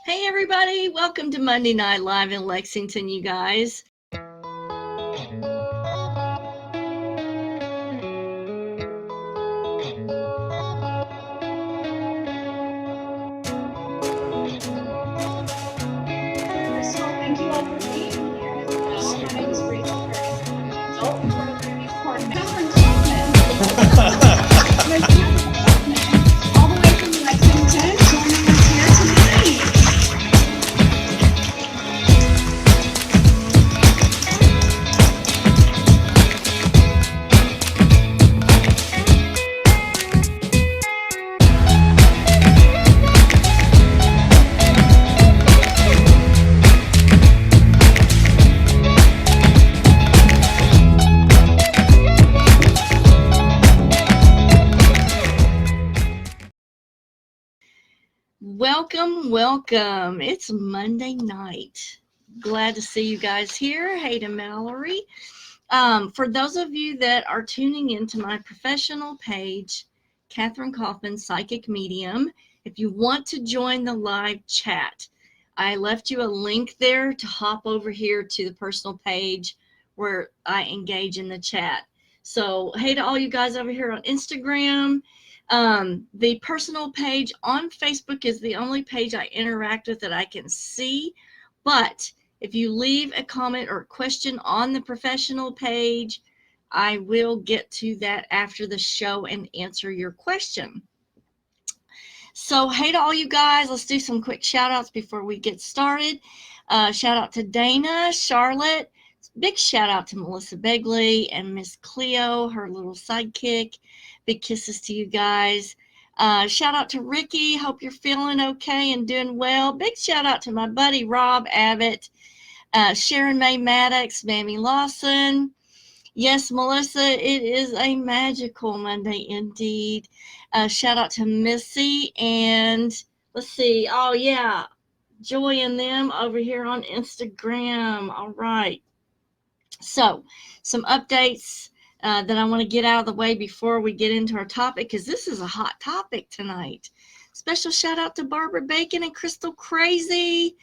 Hey everybody, welcome to Monday Night Live in Lexington, you guys. First of all, thank you all for being here. As you know, my name is Rachel Curtis, and I'm the adult programming coordinator. Kathryn Kauffman. Miss Kathryn Kauffman, all the way from Lexington, joining us here tonight. Welcome. It's Monday night. Glad to see you guys here. Hey to Mallory. For those of you that are tuning into my professional page, Kathryn Kauffman, Psychic Medium, if you want to join the live chat, I left you a link there to hop over here to the personal page where I engage in the chat. So, hey to all you guys over here on Instagram. The personal page on Facebook is the only page I interact with that I can see. But if you leave a comment or question on the professional page, I will get to that after the show and answer your question. So, hey to all you guys, let's do some quick shout outs before we get started. Shout out to Dana, Charlotte, big shout out to Melissa Begley and Miss Cleo, her little sidekick. Big kisses to you guys. Shout out to Ricky, hope you're feeling okay and doing well. Big shout out to my buddy Rob Abbott, Sharon May Maddox, Mamie Lawson. Yes, Melissa, it is a magical Monday indeed. Shout out to Missy and let's see. Oh, yeah. Joy and them over here on Instagram. All right. So, some updates that I want to get out of the way before we get into our topic because this is a hot topic tonight. Special shout out to Barbara Bacon and Crystal Crazy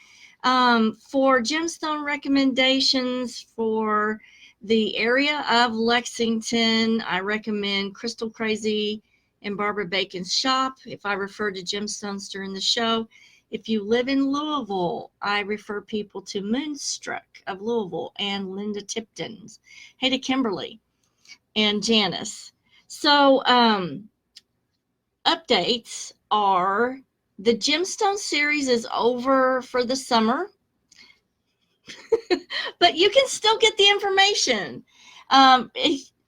for gemstone recommendations for the area of Lexington. I recommend Crystal Crazy and Barbara Bacon's shop if I refer to gemstones during the show. If you live in Louisville, I refer people to Moonstruck of Louisville and Linda Tipton's. Hey to Kimberly and Janice. So, updates are the gemstone series is over for the summer, but you can still get the information.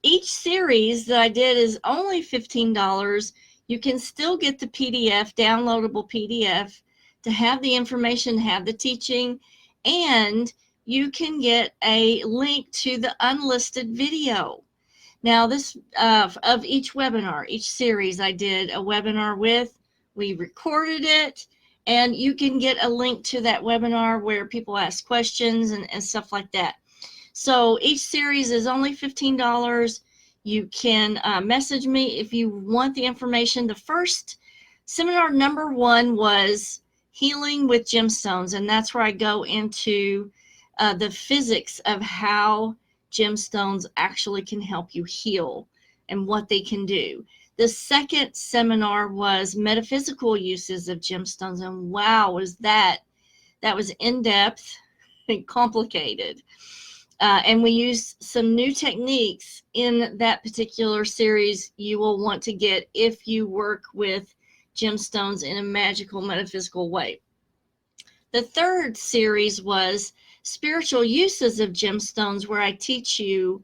Each series that I did is only $15. You can still get the PDF, downloadable PDF, to have the information, have the teaching, and you can get a link to the unlisted video. Now, this of each webinar, each series I did a webinar with, we recorded it, and you can get a link to that webinar where people ask questions and stuff like that. So each series is only $15. You can message me if you want the information. The first seminar, number 1, was healing with gemstones, and that's where I go into the physics of how gemstones actually can help you heal and what they can do. The second seminar was metaphysical uses of gemstones, and wow, that was in-depth and complicated. And we used some new techniques in that particular series you will want to get if you work with gemstones in a magical, metaphysical way. The third series was spiritual uses of gemstones, where I teach you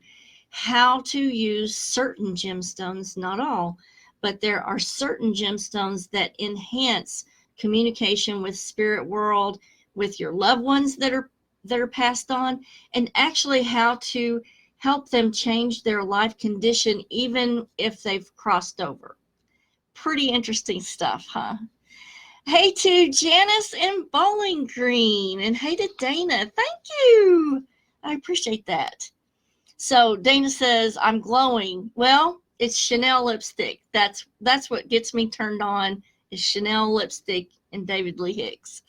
how to use certain gemstones, not all, but there are certain gemstones that enhance communication with spirit world, with your loved ones that are passed on, and actually how to help them change their life condition even if they've crossed over. Pretty interesting stuff, huh? Hey to Janice in Bowling Green, and hey to Dana. Thank you. I appreciate that. So Dana says, I'm glowing. Well, it's Chanel lipstick. That's what gets me turned on is Chanel lipstick and David Lee Hicks.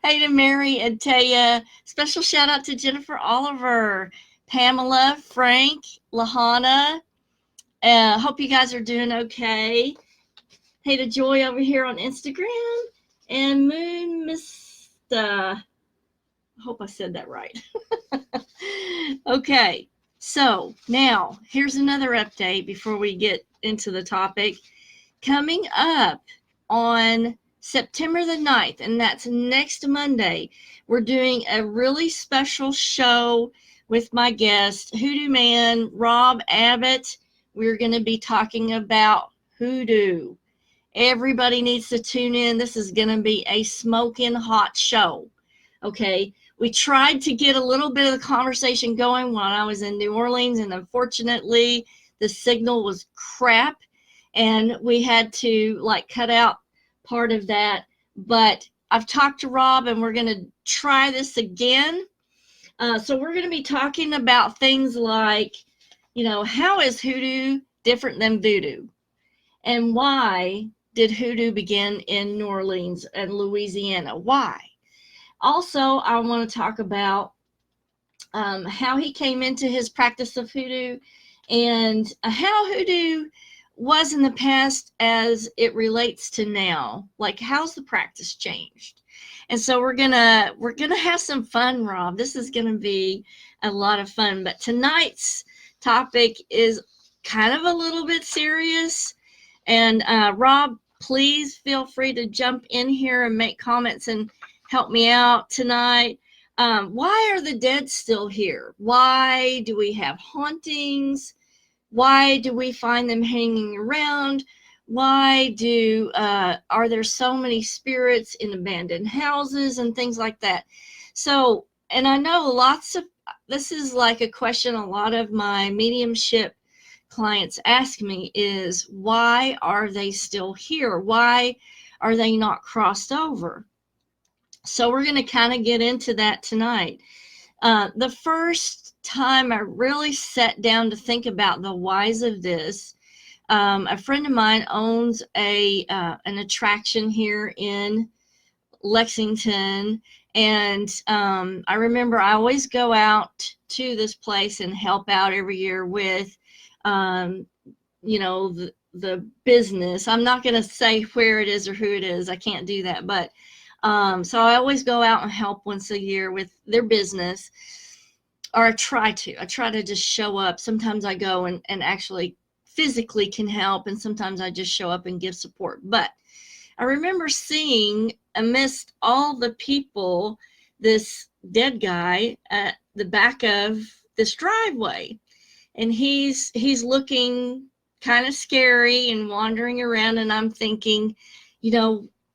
Hey to Mary and Taya. Special shout out to Jennifer Oliver, Pamela, Frank, Lahana. Hope you guys are doing okay. Hey to Joy over here on Instagram. And Moon Mista. I hope I said that right. Okay, so now here's another update before we get into the topic. Coming up on September the 9th, and that's next Monday, we're doing a really special show with my guest, Hoodoo Man Rob Abbott. We're going to be talking about hoodoo. Everybody needs to tune in. This is going to be a smoking hot show. Okay, we tried to get a little bit of the conversation going while I was in New Orleans, and unfortunately, the signal was crap, and we had to like cut out part of that. But I've talked to Rob, and we're going to try this again. So we're going to be talking about things like, how is hoodoo different than voodoo, and why did hoodoo begin in New Orleans and Louisiana? Why? Also, I want to talk about how he came into his practice of hoodoo and how hoodoo was in the past as it relates to now. Like, how's the practice changed? And so we're gonna have some fun, Rob. This is gonna be a lot of fun. But tonight's topic is kind of a little bit serious. And Rob, please feel free to jump in here and make comments and help me out tonight. Why are the dead still here? Why do we have hauntings? Why do we find them hanging around? Why are there so many spirits in abandoned houses and things like that? So, and I know this is like a question a lot of my mediumship clients ask me is, why are they still here? Why are they not crossed over? So we're going to kind of get into that tonight. The first time I really sat down to think about the whys of this, a friend of mine owns an attraction here in Lexington, and I remember I always go out to this place and help out every year with, the business. I'm not going to say where it is or who it is. I can't do that, but so I always go out and help once a year with their business, or I try to just show up. Sometimes I go and actually physically can help, and sometimes I just show up and give support. But I remember seeing amidst all the people, this dead guy at the back of this driveway, and he's looking kind of scary and wandering around, and I'm thinking,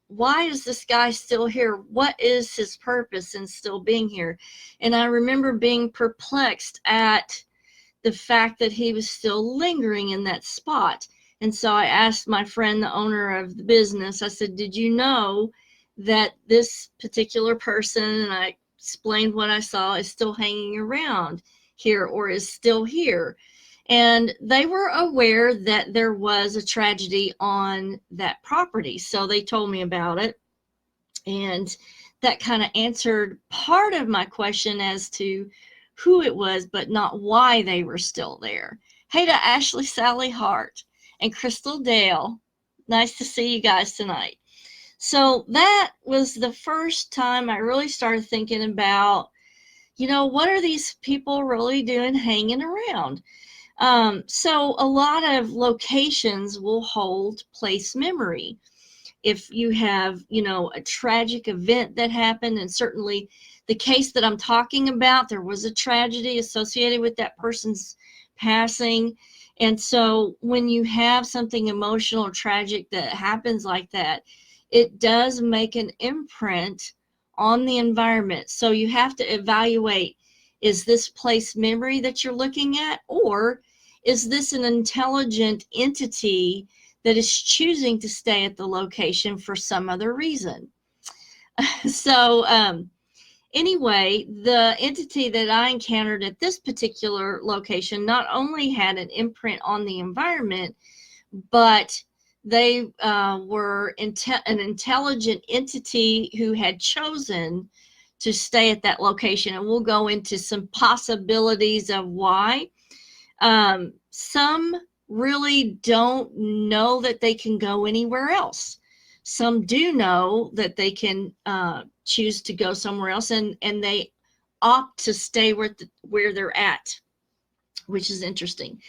why is this guy still here? What is his purpose in still being here? And I remember being perplexed at the fact that he was still lingering in that spot. And so I asked my friend, the owner of the business, I said, did you know that this particular person, and I explained what I saw, is still hanging around here or is still here? And they were aware that there was a tragedy on that property. So they told me about it. And that kind of answered part of my question as to who it was, but not why they were still there. Hey to Ashley Sally Hart and Crystal Dale. Nice to see you guys tonight. So that was the first time I really started thinking about, what are these people really doing hanging around? So a lot of locations will hold place memory. If you have, a tragic event that happened, and certainly the case that I'm talking about, there was a tragedy associated with that person's passing. And so when you have something emotional or tragic that happens like that, it does make an imprint on the environment. So you have to evaluate, is this place memory that you're looking at, or is this an intelligent entity that is choosing to stay at the location for some other reason? So anyway, the entity that I encountered at this particular location not only had an imprint on the environment, but they were an intelligent entity who had chosen to stay at that location. And we'll go into some possibilities of why. Some really don't know that they can go anywhere else. Some do know that they can choose to go somewhere else, and they opt to stay where they're at, which is interesting.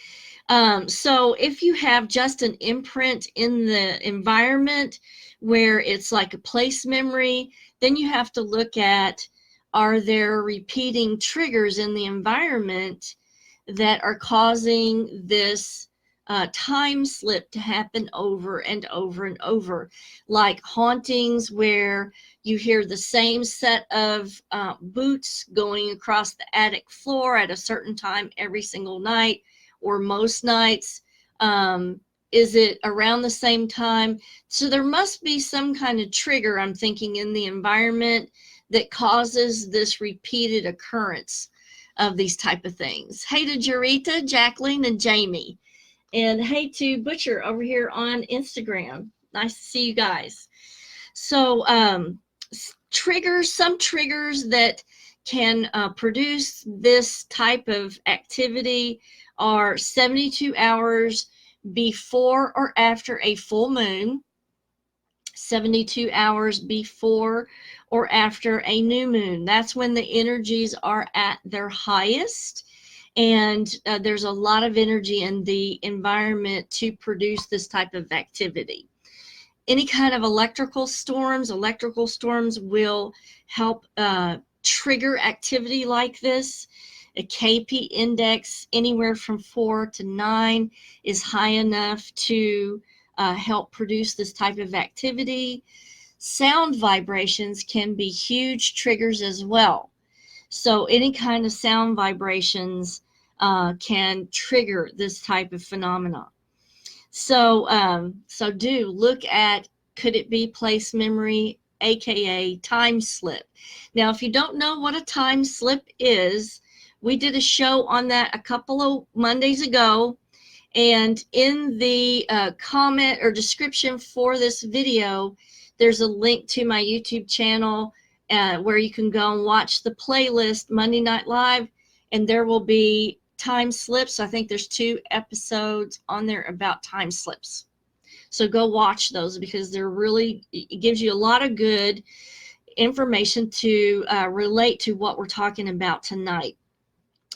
So if you have just an imprint in the environment where it's like a place memory, then you have to look at, are there repeating triggers in the environment that are causing this time slip to happen over and over and over, like hauntings where you hear the same set of boots going across the attic floor at a certain time every single night, or most nights. Is it around the same time? So there must be some kind of trigger, I'm thinking, in the environment that causes this repeated occurrence of these type of things. Hey to Jarita, Jacqueline, and Jamie. And hey to Butcher over here on Instagram. Nice to see you guys. So some triggers that can produce this type of activity are 72 hours before or after a full moon, 72 hours before or after a new moon. That's when the energies are at their highest. And there's a lot of energy in the environment to produce this type of activity. Any kind of electrical storms will help trigger activity like this. A KP index anywhere from 4 to 9 is high enough to help produce this type of activity. Sound vibrations can be huge triggers as well. So any kind of sound vibrations can trigger this type of phenomena. So do look at, could it be place memory, aka time slip? Now, if you don't know what a time slip is, we did a show on that a couple of Mondays ago, and in the comment or description for this video, there's a link to my YouTube channel where you can go and watch the playlist Monday Night Live, and there will be time slips. I think there's 2 episodes on there about time slips. So go watch those, because it gives you a lot of good information to relate to what we're talking about tonight.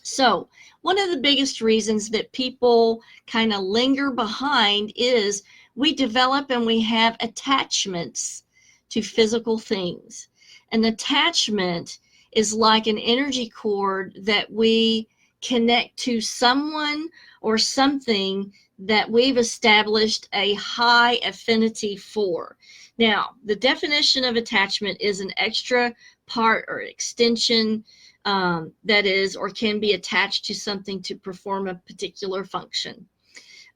So one of the biggest reasons that people kind of linger behind is we develop and we have attachments to physical things. An attachment is like an energy cord that we connect to someone or something that we've established a high affinity for. Now, the definition of attachment is an extra part or extension that is or can be attached to something to perform a particular function.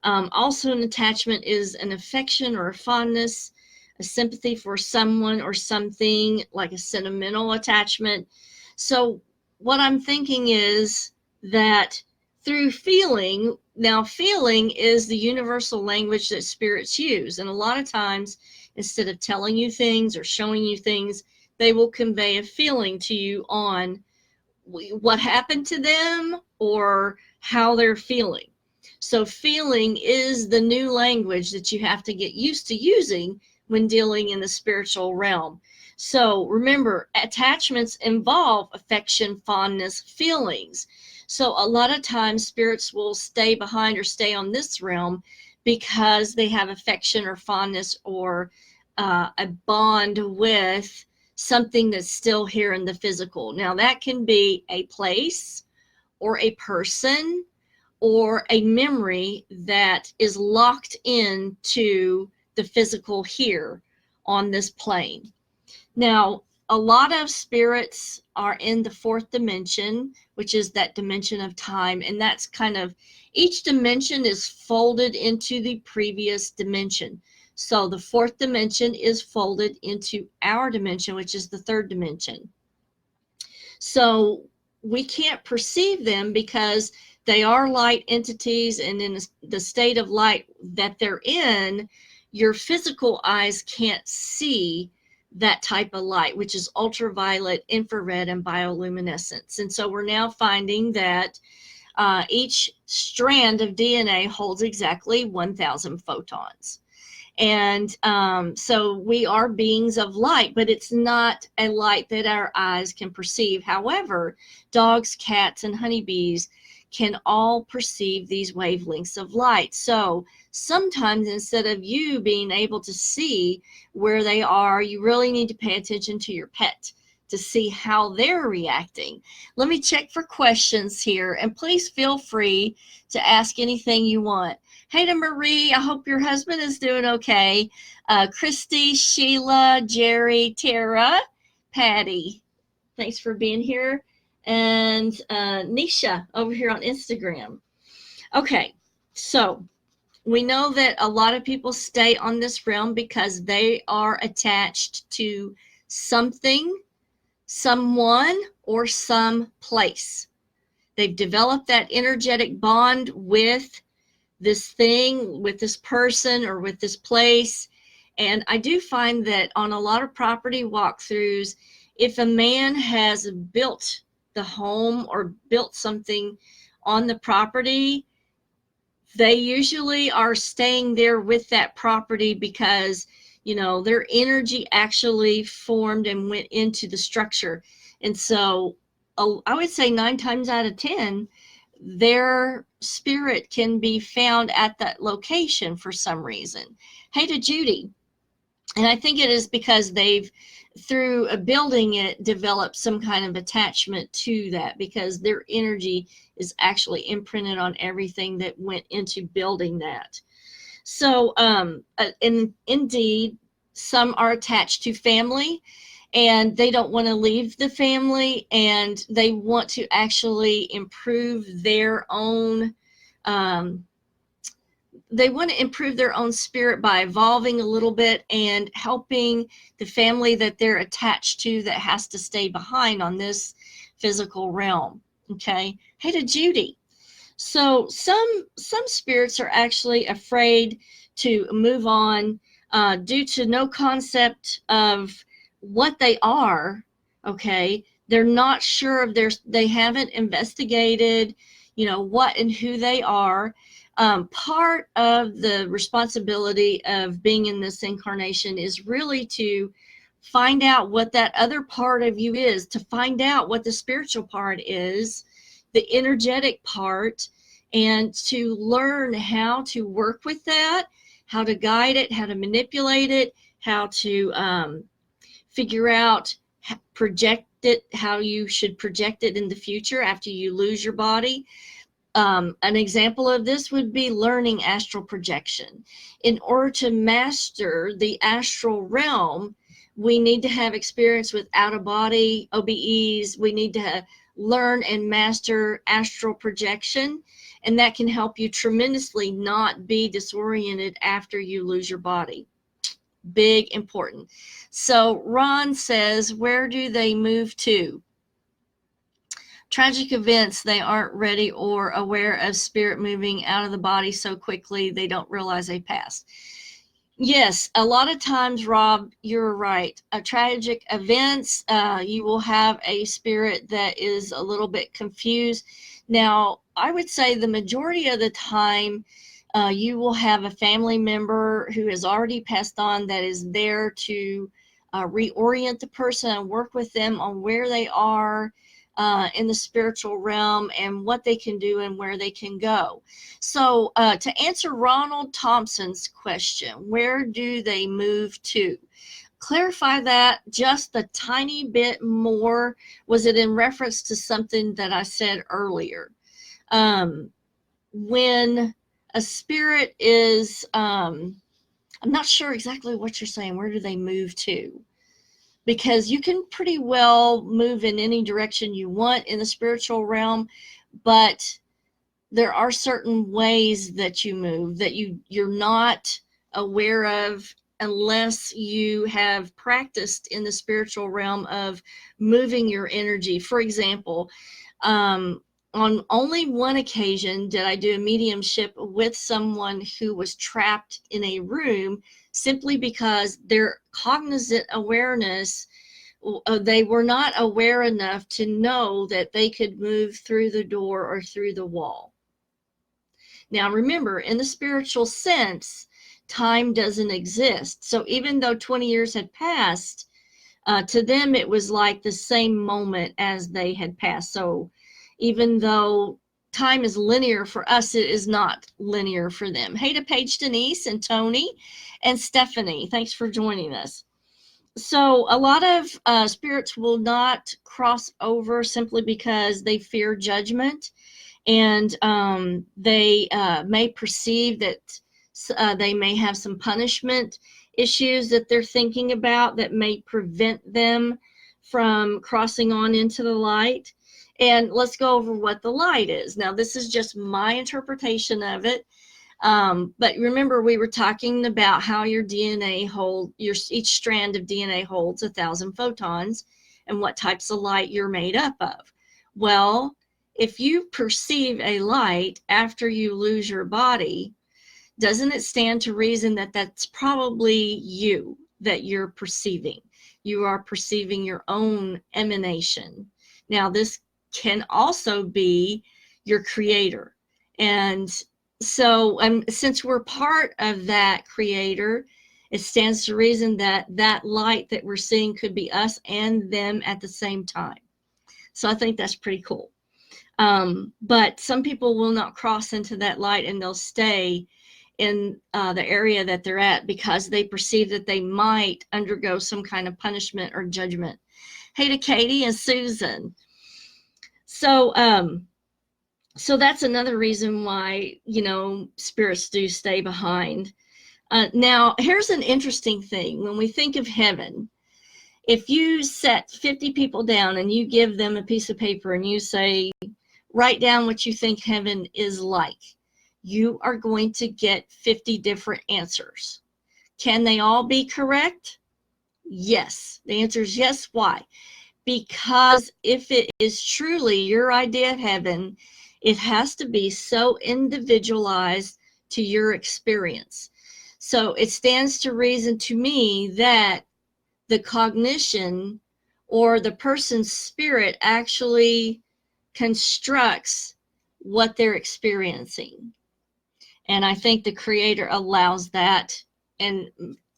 Also, an attachment is an affection or a fondness, a sympathy for someone or something, like a sentimental attachment. So what I'm thinking is that through feeling, now feeling is the universal language that spirits use. And a lot of times, instead of telling you things or showing you things, they will convey a feeling to you on what happened to them or how they're feeling. So feeling is the new language that you have to get used to using when dealing in the spiritual realm. So remember, attachments involve affection, fondness, feelings. So a lot of times spirits will stay behind or stay on this realm because they have affection or fondness or a bond with something that's still here in the physical. Now that can be a place or a person or a memory that is locked into the physical here on this plane. Now, a lot of spirits are in the 4th dimension, which is that dimension of time. And that's kind of, each dimension is folded into the previous dimension. So the 4th dimension is folded into our dimension, which is the 3rd dimension. So we can't perceive them because they are light entities, and in the state of light that they're in, your physical eyes can't see that type of light, which is ultraviolet, infrared, and bioluminescence. And so we're now finding that each strand of DNA holds exactly 1,000 photons. And so we are beings of light, but it's not a light that our eyes can perceive. However, dogs, cats, and honeybees can all perceive these wavelengths of light. So sometimes instead of you being able to see where they are, you really need to pay attention to your pet to see how they're reacting. Let me check for questions here, and please feel free to ask anything you want. Hey to Marie, I hope your husband is doing okay. Christy, Sheila, Jerry, Tara, Patty, thanks for being here. And Nisha over here on Instagram. Okay, so we know that a lot of people stay on this realm because they are attached to something, someone, or some place. They've developed that energetic bond with this thing, with this person, or with this place. And I do find that on a lot of property walkthroughs, if a man has built the home or built something on the property, they usually are staying there with that property because, you know, their energy actually formed and went into the structure. And so I would say 9 times out of 10, their spirit can be found at that location for some reason. Hey to Judy. And I think it is because they've, through building it, developed some kind of attachment to that, because their energy is actually imprinted on everything that went into building that. So, indeed, some are attached to family, and they don't want to leave the family, and they want to actually improve their own spirit by evolving a little bit and helping the family that they're attached to that has to stay behind on this physical realm. Okay. Hey to Judy. So some spirits are actually afraid to move on due to no concept of what they are. Okay. They're not sure of they haven't investigated, what and who they are. Part of the responsibility of being in this incarnation is really to find out what that other part of you is, to find out what the spiritual part is, the energetic part, and to learn how to work with that, how to guide it, how to manipulate it, how to figure out, project it, how you should project it in the future after you lose your body. An example of this would be learning astral projection. In order to master the astral realm, we need to have experience with out-of-body OBEs. We need to learn and master astral projection, and that can help you tremendously not be disoriented after you lose your body. Big, important. So Ron says, where do they move to? Tragic events, they aren't ready or aware of spirit moving out of the body so quickly they don't realize they passed. Yes, a lot of times, Rob, you're right. Tragic events, you will have a spirit that is a little bit confused. Now, I would say the majority of the time, you will have a family member who has already passed on that is there to reorient the person and work with them on where they are in the spiritual realm and what they can do and where they can go. So to answer Ronald Thompson's question, where do they move to? Clarify that just a tiny bit more. Was it in reference to something that I said earlier? When a spirit is, I'm not sure exactly what you're saying. Where do they move to? Because you can pretty well move in any direction you want in the spiritual realm, but there are certain ways that you move that you're not aware of unless you have practiced in the spiritual realm of moving your energy. For example, I'm on only one occasion did I do a mediumship with someone who was trapped in a room simply because their cognizant awareness, they were not aware enough to know that they could move through the door or through the wall. Now, remember, in the spiritual sense, time doesn't exist. So even though 20 years had passed, to them, it was like the same moment as they had passed. So even though time is linear for us, it is not linear for them. Hey to Paige, Denise, and Tony, and Stephanie. Thanks for joining us. So a lot of spirits will not cross over simply because they fear judgment, and they may perceive that they may have some punishment issues that they're thinking about that may prevent them from crossing on into the light. And let's go over what the light is. Now, this is just my interpretation of it. But remember, we were talking about how your DNA each strand of DNA holds 1,000 photons, and what types of light you're made up of. Well, if you perceive a light after you lose your body, doesn't it stand to reason that that's probably you that you're perceiving? You are perceiving your own emanation. Now, this can also be your creator. And so since we're part of that creator, it stands to reason that that light that we're seeing could be us and them at the same time. So I think that's pretty cool. But some people will not cross into that light, and they'll stay in the area that they're at because they perceive that they might undergo some kind of punishment or judgment. Hey to Katie and Susan. So that's another reason why, spirits do stay behind. Now, here's an interesting thing. When we think of heaven, if you set 50 people down and you give them a piece of paper and you say, write down what you think heaven is like, you are going to get 50 different answers. Can they all be correct? Yes. The answer is yes. Why? Because if it is truly your idea of heaven, it has to be so individualized to your experience. So it stands to reason to me that the cognition or the person's spirit actually constructs what they're experiencing. And I think the creator allows that and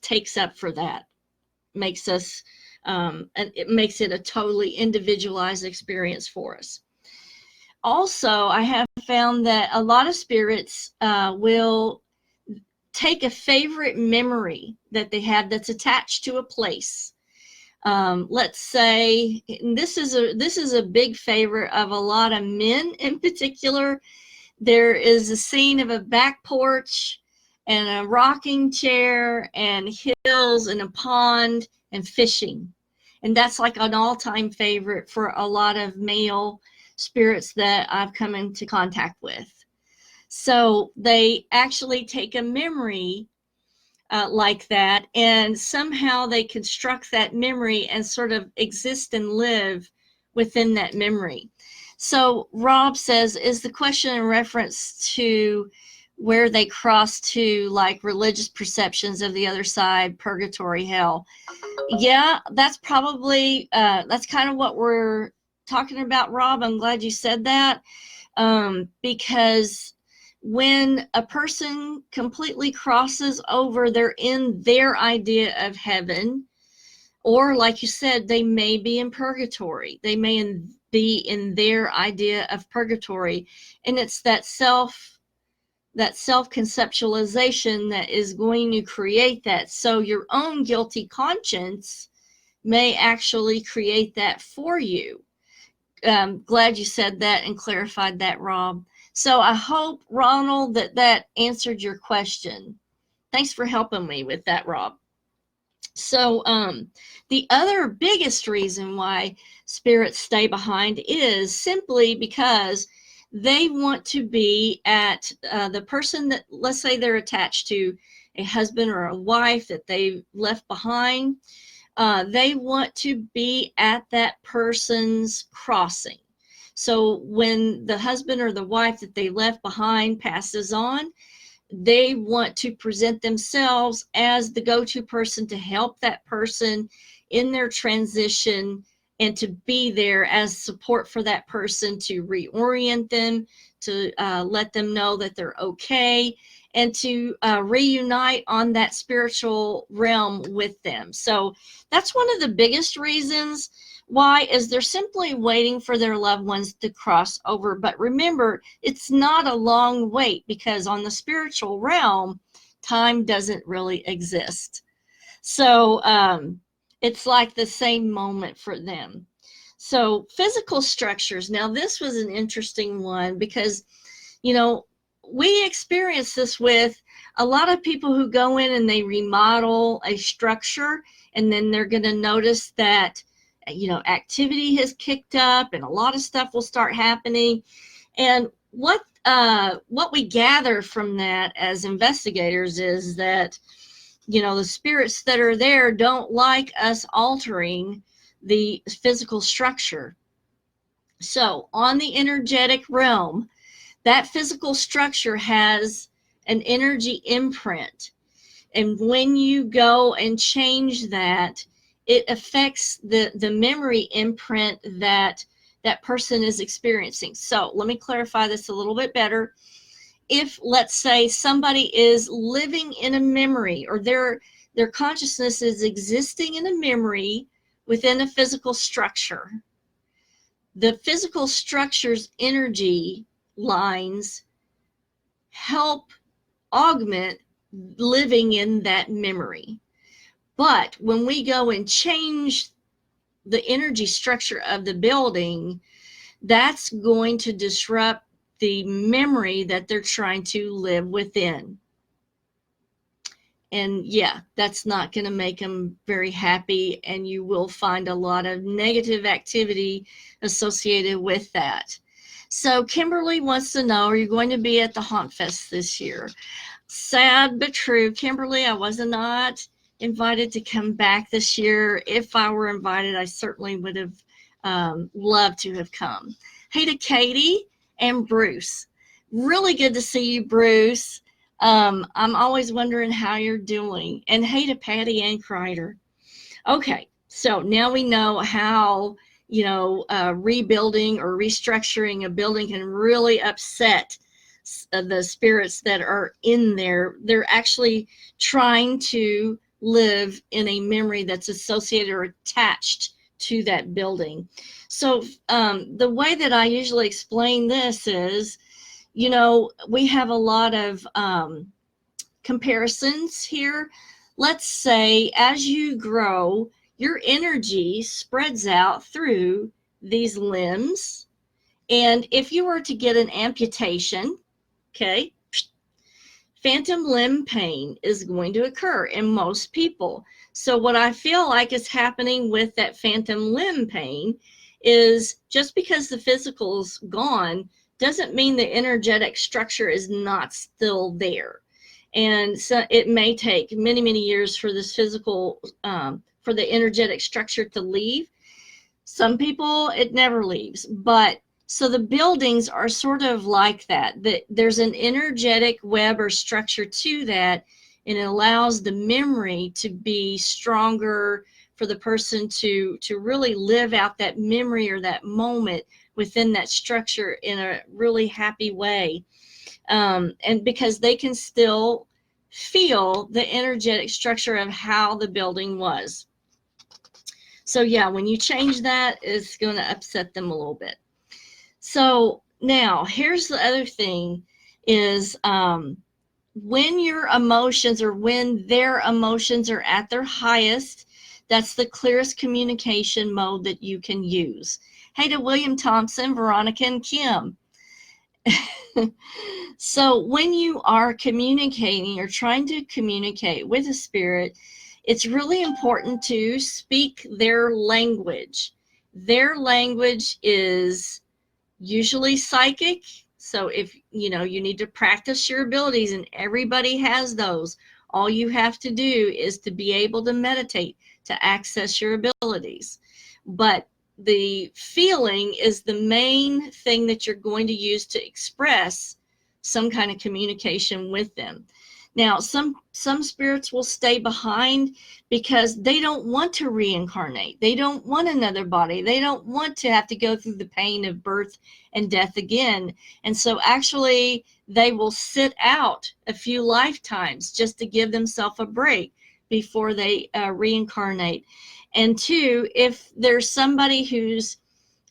takes up for that, makes us, and it makes it a totally individualized experience for us. Also, I have found that a lot of spirits will take a favorite memory that they have that's attached to a place. Let's say, and this is a big favorite of a lot of men in particular. There is a scene of a back porch and a rocking chair and hills and a pond and fishing. And that's like an all-time favorite for a lot of male spirits that I've come into contact with. So they actually take a memory like that, and somehow they construct that memory and sort of exist and live within that memory. So Rob says, is the question in reference to where they cross to like religious perceptions of the other side, purgatory, hell? Yeah, that's probably, that's kind of what we're talking about, Rob. I'm glad you said that, because when a person completely crosses over, they're in their idea of heaven, or like you said, they may be in purgatory. They may be in their idea of purgatory, and it's that self-conceptualization that is going to create that. So your own guilty conscience may actually create that for you. Glad you said that and clarified that, Rob. So I hope, Ronald, that answered your question. Thanks for helping me with that, Rob. So the other biggest reason why spirits stay behind is simply because they want to be at the person that, let's say they're attached to a husband or a wife that they left behind. They want to be at that person's crossing. So when the husband or the wife that they left behind passes on, they want to present themselves as the go-to person to help that person in their transition, and to be there as support for that person, to reorient them, to let them know that they're okay, and to reunite on that spiritual realm with them. So that's one of the biggest reasons why, is they're simply waiting for their loved ones to cross over. But remember, it's not a long wait, because on the spiritual realm, time doesn't really exist. So it's like the same moment for them. So physical structures. Now, this was an interesting one, because, you know, we experience this with a lot of people who go in and they remodel a structure, and then they're going to notice that, you know, activity has kicked up and a lot of stuff will start happening. And what we gather from that as investigators is that, you know, the spirits that are there don't like us altering the physical structure. So on the energetic realm, that physical structure has an energy imprint. And when you go and change that, it affects the memory imprint that that person is experiencing. So let me clarify this a little bit better. If, let's say, somebody is living in a memory, or their consciousness is existing in a memory within a physical structure, the physical structure's energy lines help augment living in that memory. But when we go and change the energy structure of the building, that's going to disrupt the memory that they're trying to live within. And yeah, that's not going to make them very happy, and you will find a lot of negative activity associated with that. So Kimberly wants to know, are you going to be at the Haunt Fest this year? Sad but true, Kimberly, I was not invited to come back this year. If I were invited, I certainly would have loved to have come. Hey to Katie and Bruce. Really good to see you, Bruce. I'm always wondering how you're doing. And hey to Patty and Kreider. Okay, so now we know how, you know, rebuilding or restructuring a building can really upset the spirits that are in there. They're actually trying to live in a memory that's associated or attached to that building. So the way that I usually explain this is, you know, we have a lot of comparisons here. Let's say as you grow, your energy spreads out through these limbs. And if you were to get an amputation, okay, phantom limb pain is going to occur in most people. So what I feel like is happening with that phantom limb pain is, just because the physical's gone doesn't mean the energetic structure is not still there. And so it may take many, many years for this physical, for the energetic structure to leave. Some people, it never leaves. But so the buildings are sort of like that. There's an energetic web or structure to that, and it allows the memory to be stronger for the person to really live out that memory or that moment within that structure in a really happy way. And because they can still feel the energetic structure of how the building was. So yeah, when you change that, it's going to upset them a little bit. So now here's the other thing is when your emotions, or when their emotions are at their highest, that's the clearest communication mode that you can use. Hey to William Thompson, Veronica, and Kim. So when you are communicating or trying to communicate with a spirit, it's really important to speak their language. Their language is usually psychic. So if you know, you need to practice your abilities, and everybody has those. All you have to do is to be able to meditate to access your abilities. But the feeling is the main thing that you're going to use to express some kind of communication with them. Now, some spirits will stay behind because they don't want to reincarnate. They don't want another body. They don't want to have to go through the pain of birth and death again. And so actually, they will sit out a few lifetimes just to give themselves a break before they reincarnate. And two, if there's somebody who's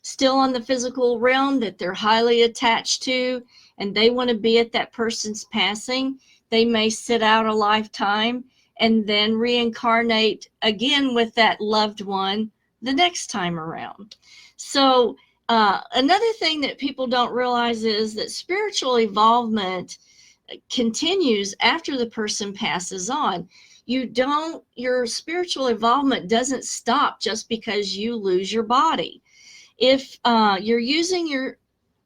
still on the physical realm that they're highly attached to, and they want to be at that person's passing, they may sit out a lifetime and then reincarnate again with that loved one the next time around. So another thing that people don't realize is that spiritual evolvement continues after the person passes on. Your spiritual involvement doesn't stop just because you lose your body. If you're using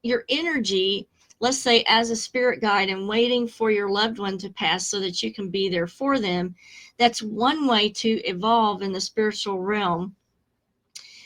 your energy, let's say as a spirit guide, and waiting for your loved one to pass so that you can be there for them, that's one way to evolve in the spiritual realm.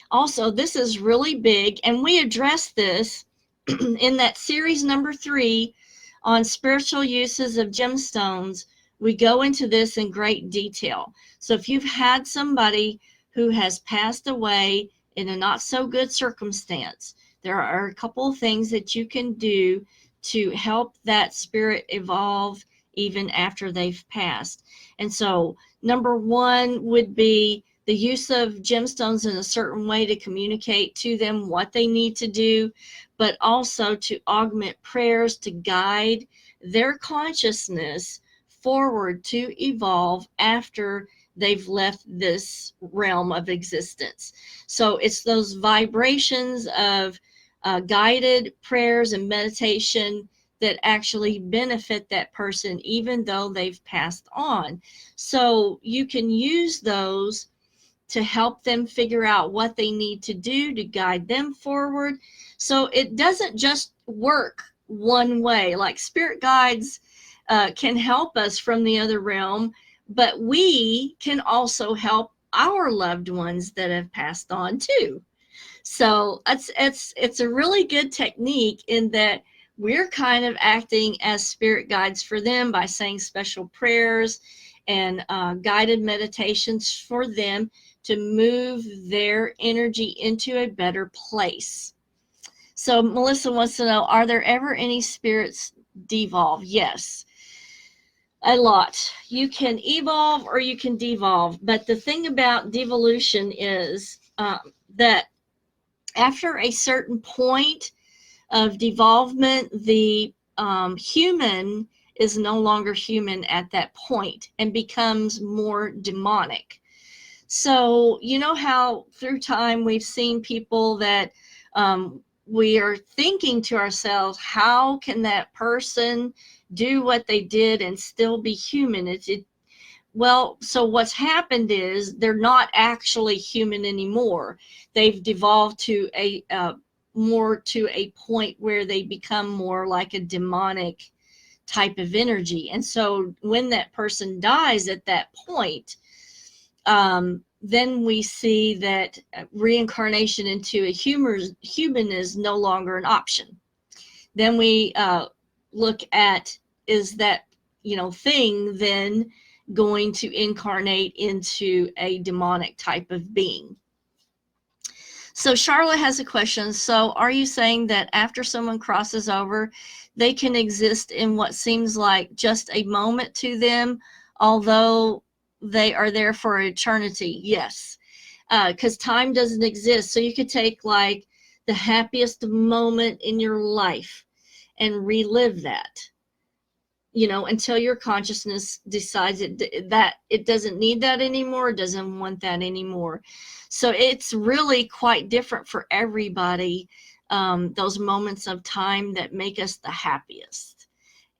Also, this is really big, and we addressed this in that series number 3 on spiritual uses of gemstones. We go into this in great detail. So if you've had somebody who has passed away in a not so good circumstance, there are a couple of things that you can do to help that spirit evolve even after they've passed. And so number 1 would be the use of gemstones in a certain way to communicate to them what they need to do, but also to augment prayers to guide their consciousness forward to evolve after they've left this realm of existence. So it's those vibrations of guided prayers and meditation that actually benefit that person even though they've passed on. So you can use those to help them figure out what they need to do to guide them forward. So it doesn't just work one way. Like spirit guides can help us from the other realm, but we can also help our loved ones that have passed on too. So it's a really good technique in that we're kind of acting as spirit guides for them by saying special prayers and guided meditations for them to move their energy into a better place. So Melissa wants to know, are there ever any spirits devolve? Yes, a lot. You can evolve or you can devolve. But the thing about devolution is that after a certain point of devolvement, the human is no longer human at that point and becomes more demonic. So you know how through time we've seen people that we are thinking to ourselves, how can that person do what they did and still be human? Well, so what's happened is they're not actually human anymore. They've devolved to a more to a point where they become more like a demonic type of energy. And so when that person dies at that point, then we see that reincarnation into a human is no longer an option. Then we look at, is that thing then going to incarnate into a demonic type of being? So Charlotte has a question. So are you saying that after someone crosses over, they can exist in what seems like just a moment to them, although they are there for eternity? Yes, because time doesn't exist. So you could take like the happiest moment in your life and relive that, until your consciousness decides that it doesn't need that anymore, doesn't want that anymore. So it's really quite different for everybody, those moments of time that make us the happiest.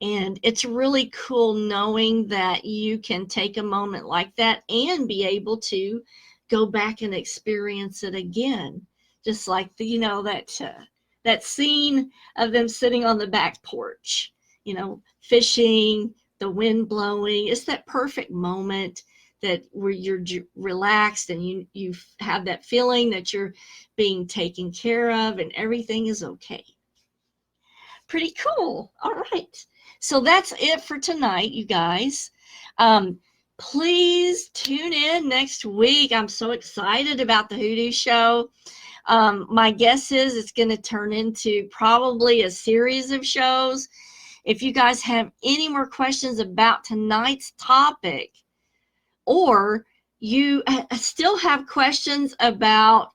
And it's really cool knowing that you can take a moment like that and be able to go back and experience it again. Just like that scene of them sitting on the back porch, fishing, the wind blowing. It's that perfect moment that where you're relaxed and you have that feeling that you're being taken care of and everything is okay. Pretty cool. All right. So that's it for tonight, you guys. Please tune in next week. I'm so excited about the Hoodoo Show. My guess is it's going to turn into probably a series of shows. If you guys have any more questions about tonight's topic, or you still have questions about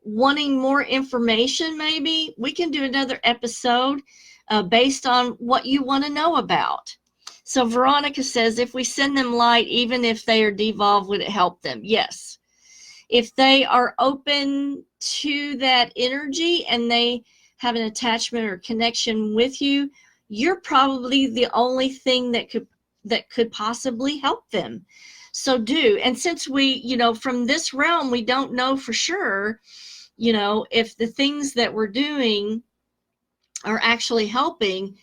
wanting more information, maybe we can do another episode based on what you want to know about. So Veronica says, if we send them light, even if they are devolved, would it help them? Yes. If they are open to that energy and they have an attachment or connection with you, you're probably the only thing that could possibly help them. So do. And since we, from this realm, we don't know for sure, if the things that we're doing are actually helping,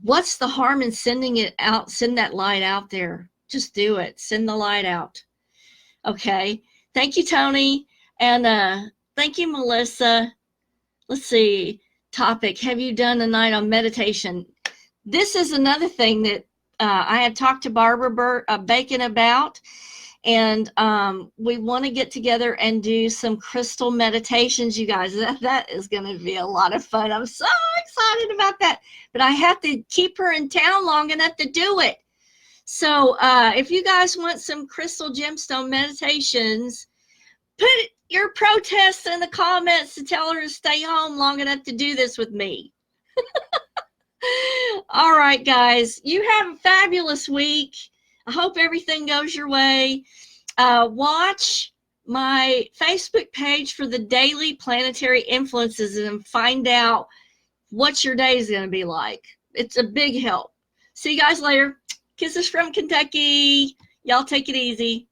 what's the harm in sending it out? Send that light out there. Just do it. Send the light out. Okay. Thank you, Tony. And thank you, Melissa. Let's see. Topic. Have you done a night on meditation? This is another thing that I had talked to Barbara Bacon about. And we want to get together and do some crystal meditations, you guys. That is going to be a lot of fun. I'm so excited about that. But I have to keep her in town long enough to do it. So if you guys want some crystal gemstone meditations, put your protests in the comments to tell her to stay home long enough to do this with me. All right, guys. You have a fabulous week. I hope everything goes your way. Watch my Facebook page for the daily planetary influences and find out what your day is going to be like. It's a big help. See you guys later. Kisses from Kentucky. Y'all take it easy.